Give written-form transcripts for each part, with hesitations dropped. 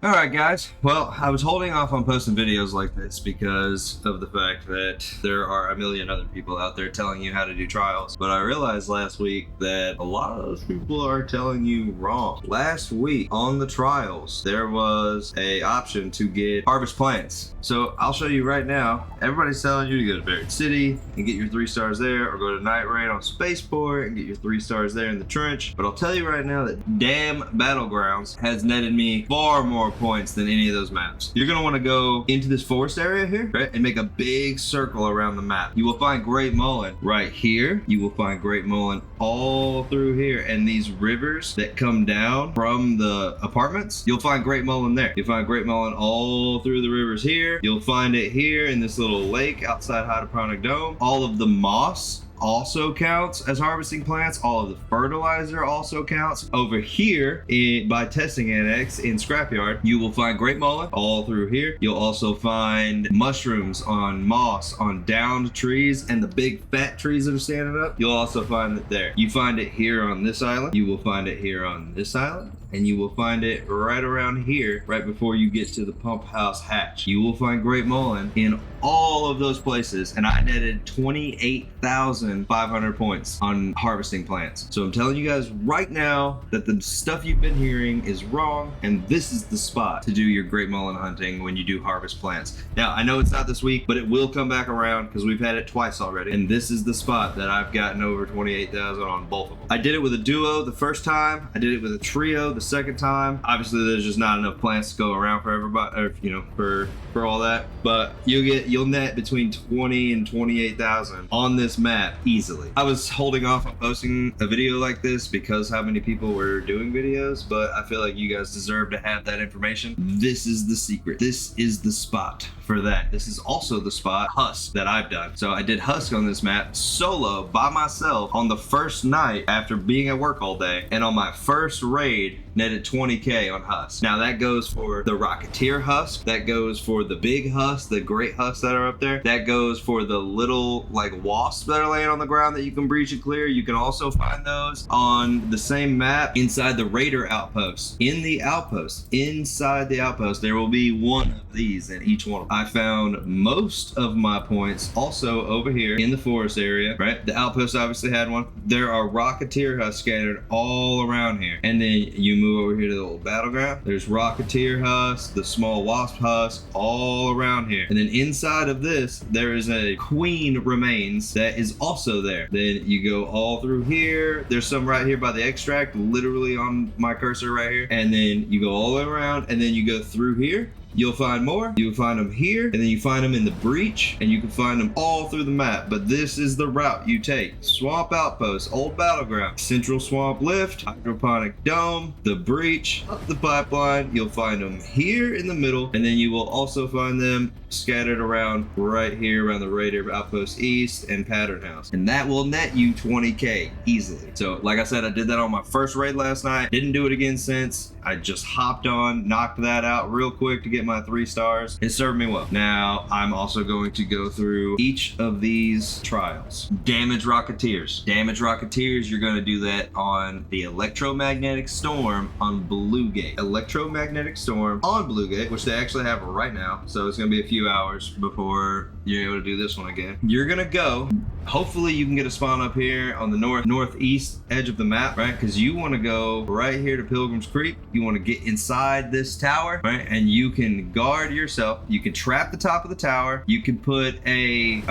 Alright guys, well, I was holding off on posting videos like this because of the fact that there are a million other people out there telling you how to do trials, but I realized last week that a lot of those people are telling you wrong. Last week on the trials, there was a option to get harvest plants. So I'll show you right now. Everybody's telling you to go to Buried City and get your 3 stars there, or go to Night Raid on Spaceport and get your 3 stars there in the trench. But I'll tell you right now that damn Battlegrounds has netted me far more points than any of those maps. You're gonna want to go into this forest area here, right, and make a big circle around the map. You will find Great Mullen right here. You will find Great Mullen all through here, and these rivers that come down from the apartments, you'll find Great Mullen there. You'll find Great Mullen all through the rivers here. You'll find it here in this little lake outside Hydroponic Dome. All of the moss also counts as harvesting plants. All of the fertilizer also counts. Over here by testing annex in scrapyard, you will find Great Mullen all through here. You'll also find mushrooms on moss on downed trees and the big fat trees that are standing up. You'll also find it there. You find it here on this island. You will find it here on this island. And you will find it right around here, right before you get to the pump house hatch. You will find Great Mullen in all of those places, and I netted 28,500 points on harvesting plants. So I'm telling you guys right now that the stuff you've been hearing is wrong, and this is the spot to do your Great Mullen hunting when you do harvest plants. Now, I know it's not this week, but it will come back around because we've had it twice already, and this is the spot that I've gotten over 28,000 on both of them. I did it with a duo the first time. I did it with a trio the second time. Obviously, there's just not enough plants to go around for everybody, or, you know, for all that. But you'll net between 20 and 28,000 on this map easily. I was holding off on posting a video like this because how many people were doing videos, but I feel like you guys deserve to have that information. This is the secret. This is the spot for that. This is also the spot Husk that I've done. So I did Husk on this map solo by myself on the first night after being at work all day, and on my first raid netted 20k on Husk. Now that goes for the Rocketeer Husk, that goes for the big Husk, the great Husks that are up there, that goes for the little like wasps that are laying on the ground that you can breach and clear. You can also find those on the same map inside the Raider outpost. In the outpost, inside the outpost, there will be one of these in each one of them. I found most of my points also over here in the forest area, right? The outpost obviously had one. There are Rocketeer Husks scattered all around here. And then you move over here to the old battleground. There's Rocketeer Husks, the small wasp husk, all around here. And then inside of this, there is a queen remains that is also there. Then you go all through here. There's some right here by the extract, literally on my cursor right here. And then you go all the way around, and then you go through here. You'll find more. You'll find them here, and then you find them in the breach, and you can find them all through the map. But this is the route you take. Swamp Outpost, Old Battleground, Central Swamp Lift, Hydroponic Dome, the breach, up the pipeline. You'll find them here in the middle, and then you will also find them scattered around right here around the Raider Outpost East and Pattern House. And that will net you 20k easily. So like I said, I did that on my first raid last night. Didn't do it again since. I just hopped on, knocked that out real quick to get my 3 stars. It served me well. Now I'm also going to go through each of these trials. Damage Rocketeers. Damage Rocketeers, you're going to do that on the Electromagnetic Storm on Blue Gate. Electromagnetic Storm on Blue Gate, which they actually have right now. So it's going to be a few hours before you're able to do this one again. You're going to go. Hopefully you can get a spawn up here on the northeast edge of the map, right? Because you want to go right here to Pilgrim's Creek. You want to get inside this tower, right? And you can guard yourself. You can trap the top of the tower. You can put a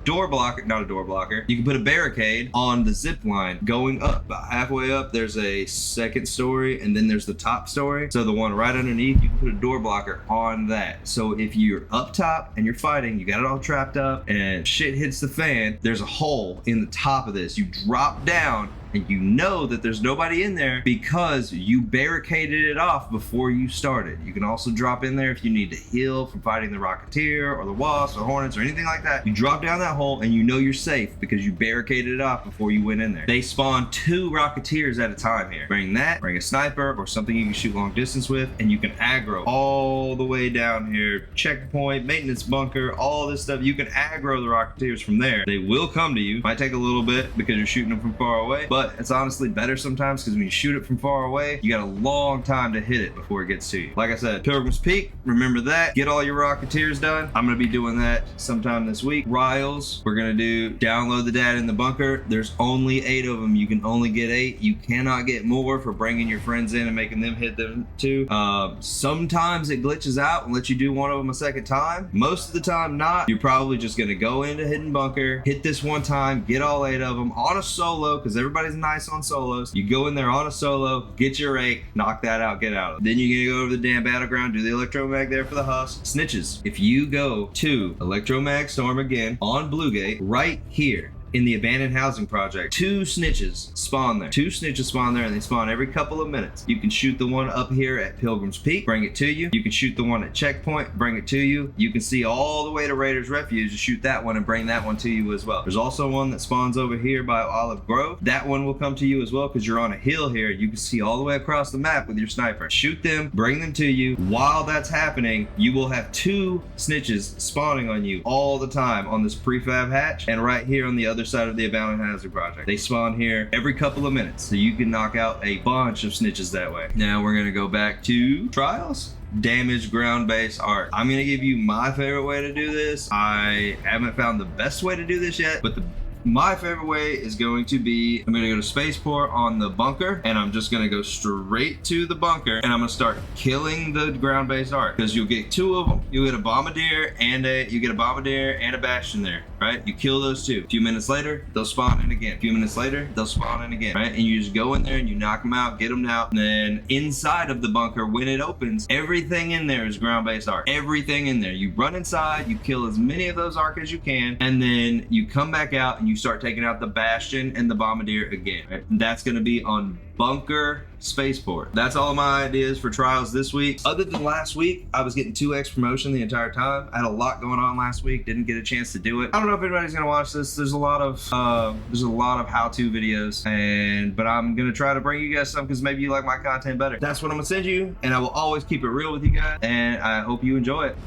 door blocker, not a door blocker. You can put a barricade on the zip line going up. About halfway up, there's a second story, and then there's the top story. So the one right underneath, you can put a door blocker on that. So if you're up top and you're fighting, you got it all trapped up, and shit hits the fan, there's a hole in the top of this. You drop down, and you know that there's nobody in there because you barricaded it off before you started. You can also drop in there if you need to heal from fighting the Rocketeer or the Wasps or Hornets or anything like that. You drop down that hole and you know you're safe because you barricaded it off before you went in there. They spawn 2 Rocketeers at a time here. Bring a sniper or something you can shoot long distance with, and you can aggro all the way down here. Checkpoint, maintenance bunker, all this stuff. You can aggro the Rocketeers from there. They will come to you. Might take a little bit because you're shooting them from far away, but but it's honestly better sometimes because when you shoot it from far away, you got a long time to hit it before it gets to you. Like I said, Pilgrim's Peak, remember that. Get all your Rocketeers done. I'm gonna be doing that sometime this week. Riles, we're gonna do download the data in the bunker. There's only 8 of them. You can only get 8. You cannot get more for bringing your friends in and making them hit them too. Sometimes it glitches out and lets you do one of them a second time. Most of the time not. You're probably just gonna go into hidden bunker, hit this one time, get all 8 of them on a solo, because everybody's nice on solos. You go in there on a solo, get your 8, knock that out, get out. Then you're gonna go over the damn battleground, do the electromag there for the husk. Snitches. If you go to electromag storm again on Bluegate, right here in the abandoned housing project, 2 snitches spawn there. 2 snitches spawn there, and they spawn every couple of minutes. You can shoot the one up here at Pilgrim's Peak, bring it to you. You can shoot the one at Checkpoint, bring it to you. You can see all the way to Raiders Refuge to shoot that one and bring that one to you as well. There's also one that spawns over here by Olive Grove. That one will come to you as well because you're on a hill here. You can see all the way across the map with your sniper. Shoot them, bring them to you. While that's happening, you will have 2 snitches spawning on you all the time on this prefab hatch and right here on the other side of the abandoned housing project. They spawn here every couple of minutes, so you can knock out a bunch of snitches that way. Now we're gonna go back to trials. Damage ground base art. I'm gonna give you my favorite way to do this. I haven't found the best way to do this yet, but my favorite way is going to be, I'm gonna go to spaceport on the bunker, and I'm just gonna go straight to the bunker, and I'm gonna start killing the ground-based art, because you'll get 2 of them. You'll get a bombardier and a bastion there, right? You kill those 2. A few minutes later, they'll spawn in again. A few minutes later, they'll spawn in again, right? And you just go in there and you knock them out, get them out, and then inside of the bunker, when it opens, everything in there is ground-based art. Everything in there. You run inside, you kill as many of those arc as you can, and then you come back out and you start taking out the bastion and the bombardier again, right? And that's going to be on bunker spaceport. That's all of my ideas for trials this week. Other than last week, I was getting 2x promotion the entire time. I had a lot going on last week, didn't get a chance to do it. I don't know if anybody's gonna watch this. There's a lot of how-to videos, but I'm gonna try to bring you guys some because maybe you like my content better. That's what I'm gonna send you, and I will always keep it real with you guys, and I hope you enjoy it.